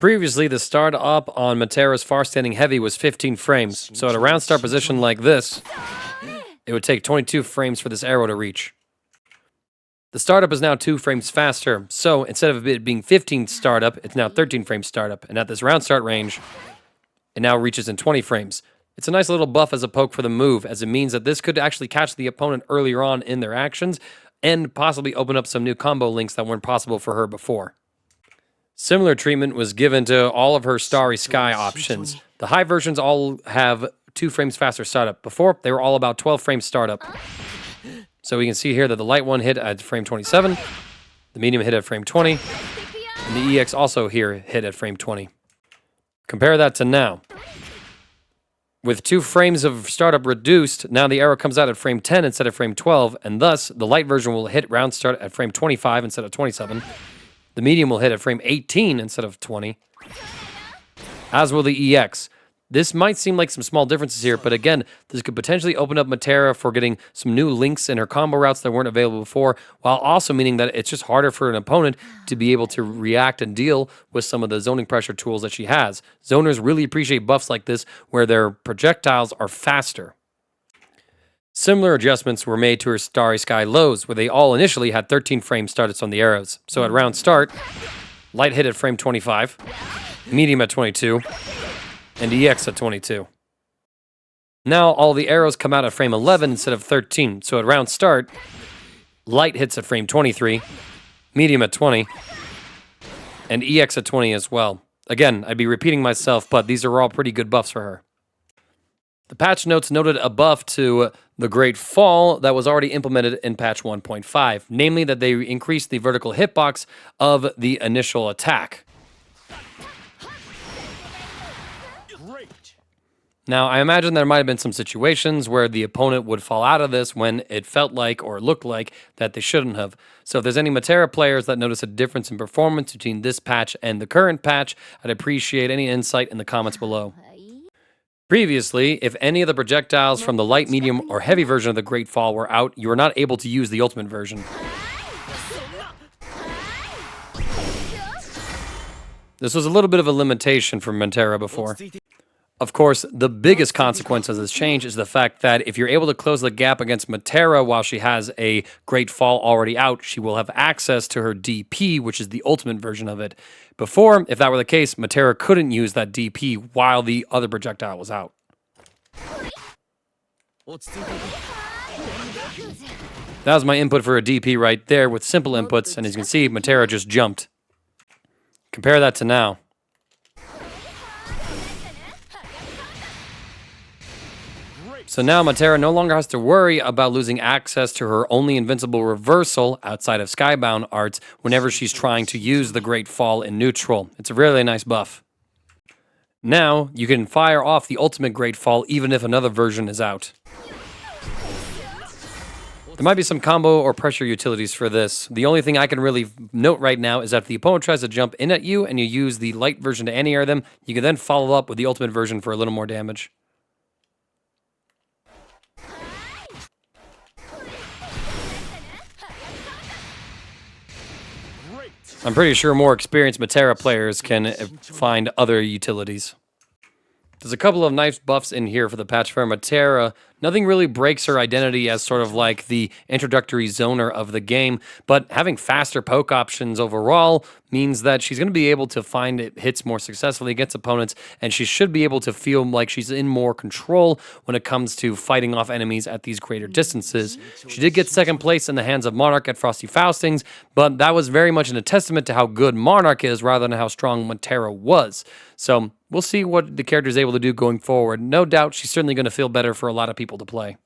Previously, the start up on Metera's far-standing heavy was 15 frames, so at a round start position like this, it would take 22 frames for this arrow to reach. The startup is now 2 frames faster, so instead of it being 15 startup, it's now 13 frames startup, and at this round start range, it now reaches in 20 frames. It's a nice little buff as a poke for the move, as it means that this could actually catch the opponent earlier on in their actions, and possibly open up some new combo links that weren't possible for her before. Similar treatment was given to all of her Starry Sky options. The high versions all have 2 frames faster startup. Before, they were all about 12 frames startup. So we can see here that the light one hit at frame 27, the medium hit at frame 20, and the EX also here hit at frame 20. Compare that to now. With 2 frames of startup reduced, now the arrow comes out at frame 10 instead of frame 12, and thus the light version will hit round start at frame 25 instead of 27. The medium will hit at frame 18 instead of 20, as will the EX. This might seem like some small differences here, but again, this could potentially open up Metera for getting some new links in her combo routes that weren't available before, while also meaning that it's just harder for an opponent to be able to react and deal with some of the zoning pressure tools that she has. Zoners really appreciate buffs like this, where their projectiles are faster. Similar adjustments were made to her Starry Sky lows, where they all initially had 13 frames started on the arrows. So at round start, light hit at frame 25, medium at 22, and EX at 22. Now all the arrows come out at frame 11 instead of 13, so at round start, light hits at frame 23, medium at 20, and EX at 20 as well. Again, I'd be repeating myself, but these are all pretty good buffs for her. The patch notes noted a buff to the Great Fall that was already implemented in patch 1.5, namely that they increased the vertical hitbox of the initial attack. Now, I imagine there might have been some situations where the opponent would fall out of this when it felt like or looked like that they shouldn't have. So if there's any Metera players that notice a difference in performance between this patch and the current patch, I'd appreciate any insight in the comments below. Previously, if any of the projectiles from the light, medium, or heavy version of the Great Fall were out, you were not able to use the ultimate version. This was a little bit of a limitation for Metera before. Of course, the biggest consequence of this change is the fact that if you're able to close the gap against Metera while she has a Great Fall already out, she will have access to her DP, which is the ultimate version of it. Before, if that were the case, Metera couldn't use that DP while the other projectile was out. That was my input for a DP right there with simple inputs, and as you can see, Metera just jumped. Compare that to now. So now Metera no longer has to worry about losing access to her only invincible reversal outside of Skybound arts whenever she's trying to use the Great Fall in neutral. It's a really nice buff. Now, you can fire off the ultimate Great Fall even if another version is out. There might be some combo or pressure utilities for this. The only thing I can really note right now is that if the opponent tries to jump in at you and you use the light version to anti-air them, you can then follow up with the ultimate version for a little more damage. I'm pretty sure more experienced Metera players can find other utilities. There's a couple of nice buffs in here for the patch for Metera. Nothing really breaks her identity as sort of like the introductory zoner of the game, but having faster poke options overall means that she's going to be able to find hits more successfully against opponents, and she should be able to feel like she's in more control when it comes to fighting off enemies at these greater distances. She did get second place in the hands of Monarch at Frosty Faustings, but that was very much a testament to how good Monarch is rather than how strong Metera was. So we'll see what the character is able to do going forward. No doubt she's certainly going to feel better for a lot of people to play.